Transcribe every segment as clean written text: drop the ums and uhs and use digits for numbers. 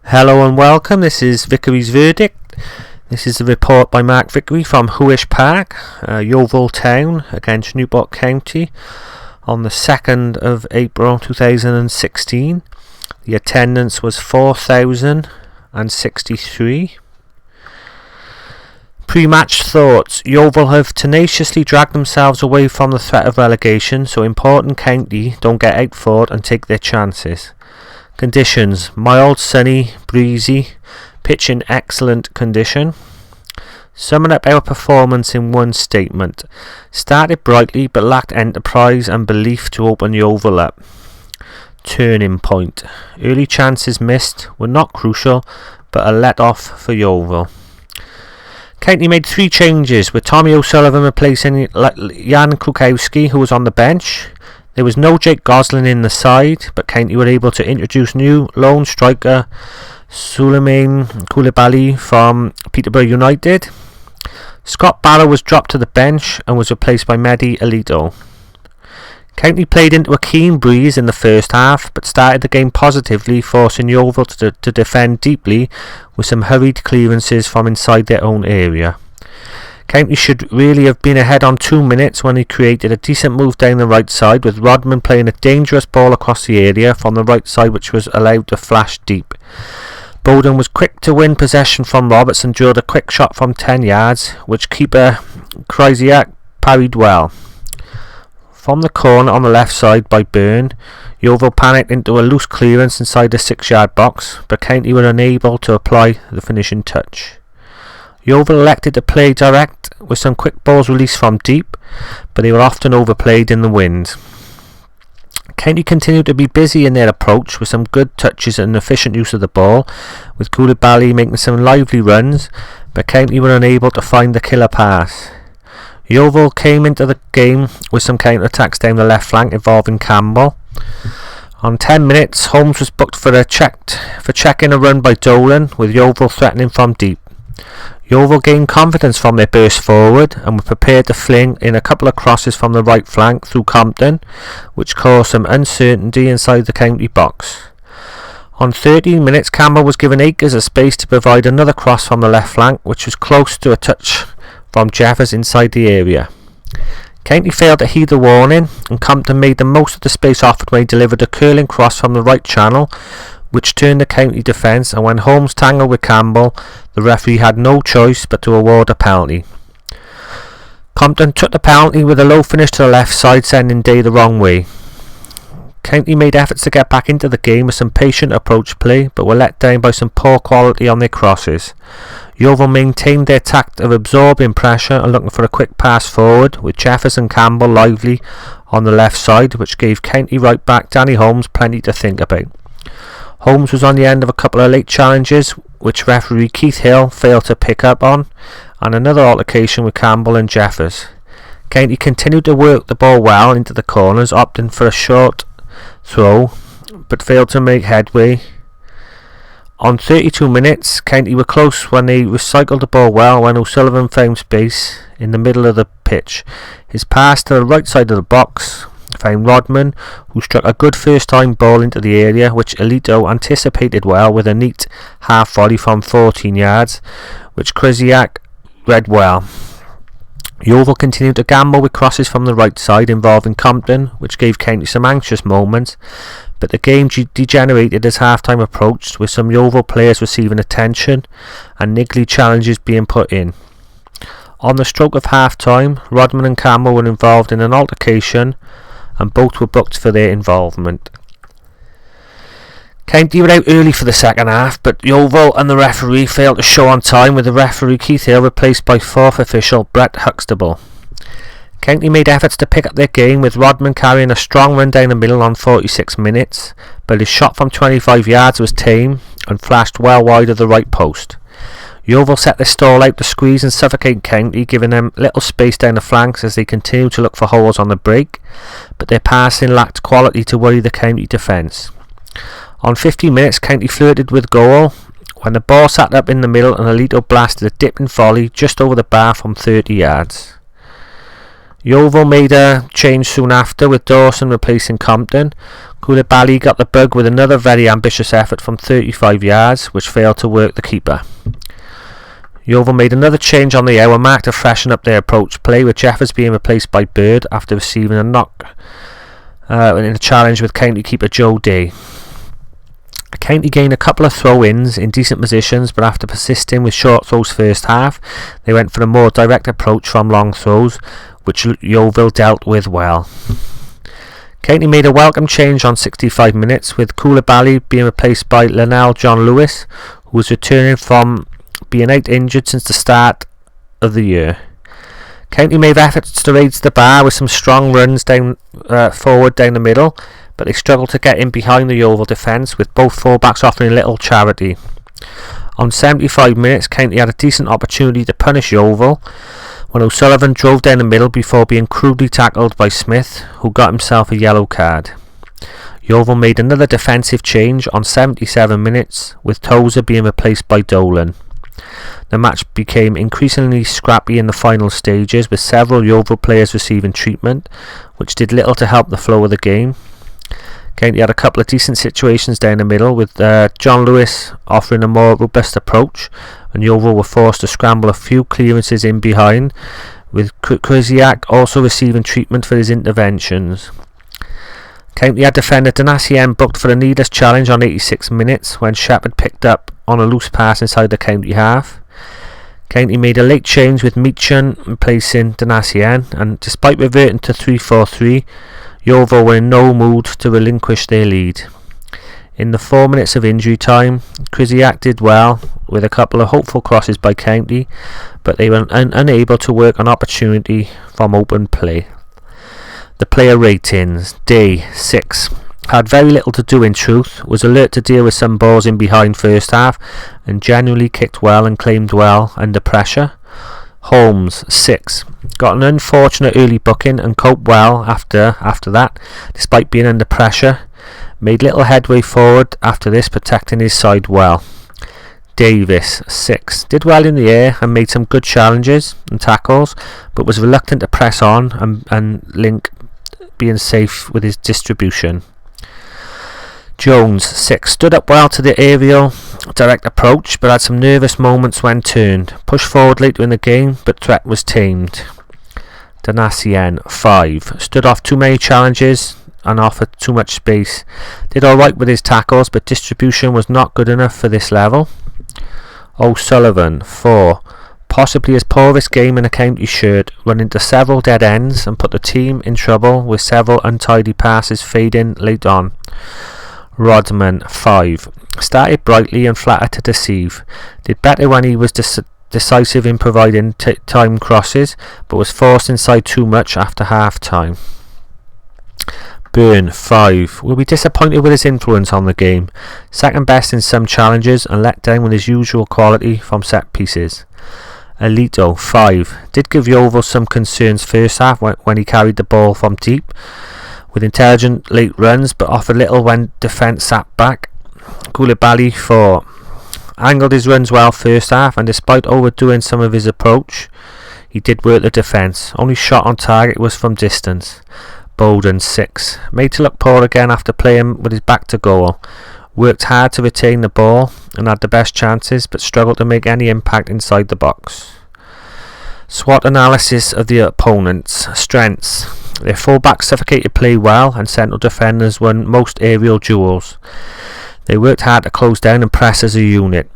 Hello and welcome, this is Vickery's Verdict. This is a report by Mark Vickery from Huish Park, Yeovil Town against Newport County on the 2nd of April 2016. The attendance was 4,063. Pre-match thoughts. Yeovil have tenaciously dragged themselves away from the threat of relegation, so important County don't get outfought and take their chances. Conditions: mild, sunny, breezy, pitch in excellent condition. Summing up our performance in one statement: started brightly but lacked enterprise and belief to open Yeovil up. Turning point: early chances missed were not crucial but a let-off for Yeovil. County made 3 changes, with Tommy O'Sullivan replacing Jan Krukowski, who was on the bench. There was no Jake Goslin in the side, but County were able to introduce new lone striker Souleymane Koulibaly from Peterborough United. Scott Barrow was dropped to the bench and was replaced by Mehdi Alito. County played into a keen breeze in the first half, but started the game positively, forcing Yeovil to defend deeply with some hurried clearances from inside their own area. County should really have been ahead on 2 minutes when he created a decent move down the right side, with Rodman playing a dangerous ball across the area from the right side, which was allowed to flash deep. Bowden was quick to win possession from Roberts and drilled a quick shot from 10 yards, which keeper Krysiak parried well. From the corner on the left side by Byrne, Yeovil panicked into a loose clearance inside the 6-yard box, but County were unable to apply the finishing touch. Yeovil elected to play direct, with some quick balls released from deep, but they were often overplayed in the wind. County continued to be busy in their approach, with some good touches and efficient use of the ball, with Koulibaly making some lively runs, but County were unable to find the killer pass. Yeovil came into the game with some counter-attacks down the left flank involving Campbell. On 10 minutes, Holmes was booked for checking a run by Dolan, with Yeovil threatening from deep. Yeovil gained confidence from their burst forward and were prepared to fling in a couple of crosses from the right flank through Compton, which caused some uncertainty inside the County box. On 13 minutes, Campbell was given acres of space to provide another cross from the left flank, which was close to a touch from Jeffers inside the area. County failed to heed the warning, and Compton made the most of the space offered when he delivered a curling cross from the right channel, which turned the County defence, and when Holmes tangled with Campbell, the referee had no choice but to award a penalty. Compton took the penalty with a low finish to the left side, sending Day the wrong way. County made efforts to get back into the game with some patient approach play, but were let down by some poor quality on their crosses. Yeovil maintained their tact of absorbing pressure and looking for a quick pass forward, with Jeffers and Campbell lively on the left side, which gave County right back Danny Holmes plenty to think about. Holmes was on the end of a couple of late challenges, which referee Keith Hill failed to pick up on, and another altercation with Campbell and Jeffers. County continued to work the ball well into the corners, opting for a short throw, but failed to make headway. On 32 minutes, County were close when they recycled the ball well when O'Sullivan found space in the middle of the pitch. His pass to the right side of the box found Rodman, who struck a good first-time ball into the area, which Alito anticipated well with a neat half volley from 14 yards, which Krysiak read well. Yeovil continued to gamble with crosses from the right side involving Compton, which gave County some anxious moments, but the game degenerated as half-time approached, with some Yeovil players receiving attention and niggly challenges being put in. On the stroke of half-time, Rodman and Campbell were involved in an altercation, and both were booked for their involvement. County were out early for the second half, but Yeovil and the referee failed to show on time, with the referee Keith Hill replaced by 4th official Brett Huxtable. County made efforts to pick up their game, with Rodman carrying a strong run down the middle on 46 minutes, but his shot from 25 yards was tame and flashed well wide of the right post. Yeovil set their stall out to squeeze and suffocate County, giving them little space down the flanks as they continued to look for holes on the break, but their passing lacked quality to worry the County defence. On 50 minutes, County flirted with goal when the ball sat up in the middle and Alito blasted a dipping volley just over the bar from 30 yards. Yeovil made a change soon after, with Dawson replacing Compton. Koulibaly got the bug with another very ambitious effort from 35 yards, which failed to work the keeper. Yeovil made another change on the hour mark to freshen up their approach play, with Jeffers being replaced by Bird after receiving a knock in a challenge with county keeper Joe Day. County gained a couple of throw-ins in decent positions, but after persisting with short throws first half, they went for a more direct approach from long throws, which Yeovil dealt with well. County made a welcome change on 65 minutes, with Koulibaly being replaced by Lionel John Lewis, who was returning from being out injured since the start of the year. County made efforts to raise the bar with some strong runs down forward down the middle, but they struggled to get in behind the Yeovil defence, with both fullbacks offering little charity. On 75 minutes, County had a decent opportunity to punish Yeovil when O'Sullivan drove down the middle before being crudely tackled by Smith, who got himself a yellow card. Yeovil made another defensive change on 77 minutes, with Tozer being replaced by Dolan. The match became increasingly scrappy in the final stages, with several Yeovil players receiving treatment, which did little to help the flow of the game. County had a couple of decent situations down the middle, with John Lewis offering a more robust approach, and Yeovil were forced to scramble a few clearances in behind, with Krzyzak also receiving treatment for his interventions. County had defender Donacien booked for a needless challenge on 86 minutes when Shepherd picked up on a loose pass inside the County half. County made a late change with Meechan replacing Donacien, and despite reverting to 3-4-3, Yeovil were in no mood to relinquish their lead. In the 4 minutes of injury time, Krzyzak did well with a couple of hopeful crosses by County, but they were unable to work on opportunity from open play. The player ratings: Day 6. Had very little to do in truth, was alert to deal with some balls in behind first half, and generally kicked well and claimed well under pressure. Holmes 6. Got an unfortunate early booking and coped well after that, despite being under pressure. Made little headway forward after this, protecting his side well. Davis 6. Did well in the air and made some good challenges and tackles, but was reluctant to press on and Link being safe with his distribution. Jones 6. Stood up well to the aerial direct approach, but had some nervous moments when turned. Pushed forward later in the game, but threat was tamed. Donacien 5. Stood off too many challenges and offered too much space. Did alright with his tackles, but distribution was not good enough for this level. O'Sullivan 4. Possibly his poorest game in a county shirt, run into several dead ends and put the team in trouble with several untidy passes fading late on. Rodman 5. Started brightly and flattered to deceive. Did better when he was decisive in providing time crosses, but was forced inside too much after half time. Byrne 5. Will be disappointed with his influence on the game. Second best in some challenges and let down with his usual quality from set pieces. Alito 5. Did give Yeovil some concerns first half when he carried the ball from deep, with intelligent late runs, but offered little when defence sat back. Koulibaly 4. Angled his runs well first half, and despite overdoing some of his approach, he did work the defence. Only shot on target was from distance. Bowden 6. Made to look poor again after playing with his back to goal. Worked hard to retain the ball and had the best chances, but struggled to make any impact inside the box. SWOT analysis of the opponents. Strengths: their fullbacks suffocated play well, and central defenders won most aerial duels. They worked hard to close down and press as a unit.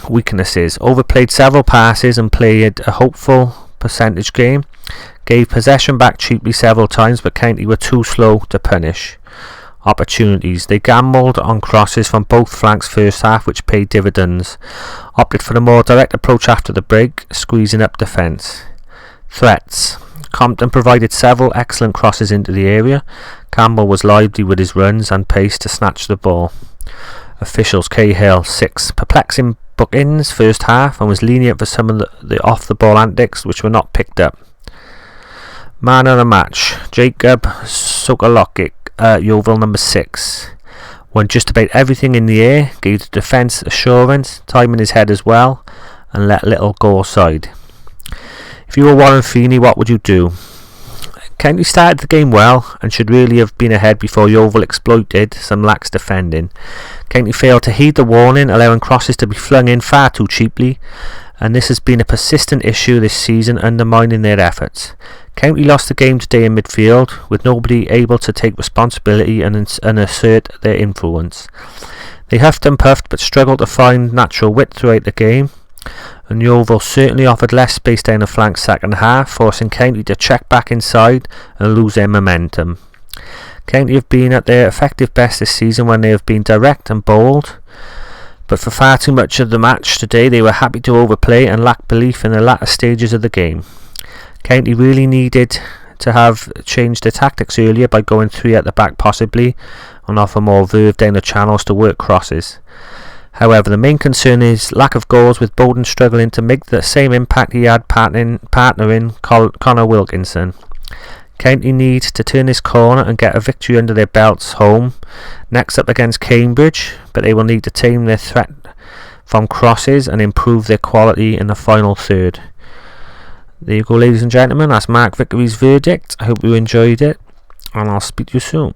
Weaknesses: overplayed several passes and played a hopeful percentage game. Gave possession back cheaply several times, but County were too slow to punish. Opportunities: they gambled on crosses from both flanks first half, which paid dividends. Opted for a more direct approach after the break, squeezing up defence. Threats: Compton provided several excellent crosses into the area. Campbell was lively with his runs and pace to snatch the ball. Officials: Cahill 6. Perplexing bookings first half, and was lenient for some of the off the ball antics which were not picked up. Man of the match: Jacob Sokolokic, Yeovil number 6. Won just about everything in the air, gave the defence assurance, timing his head as well, and let little go aside. If you were Warren Feeney, what would you do? County started the game well and should really have been ahead before Yeovil exploited some lax defending. County failed to heed the warning, allowing crosses to be flung in far too cheaply, and this has been a persistent issue this season, undermining their efforts. County lost the game today in midfield, with nobody able to take responsibility and assert their influence. They huffed and puffed but struggled to find natural width throughout the game, and Yeovil certainly offered less space down the flank second half, forcing County to check back inside and lose their momentum. County have been at their effective best this season when they have been direct and bold, but for far too much of the match today they were happy to overplay and lacked belief in the latter stages of the game. County really needed to have changed their tactics earlier by going 3 at the back possibly, and offer more verve down the channels to work crosses. However, the main concern is lack of goals, with Bowden struggling to make the same impact he had partnering Connor Wilkinson. County need to turn this corner and get a victory under their belts home, next up against Cambridge, but they will need to tame their threat from crosses and improve their quality in the final third. There you go, ladies and gentlemen, that's Mark Vickery's verdict. I hope you enjoyed it, and I'll speak to you soon.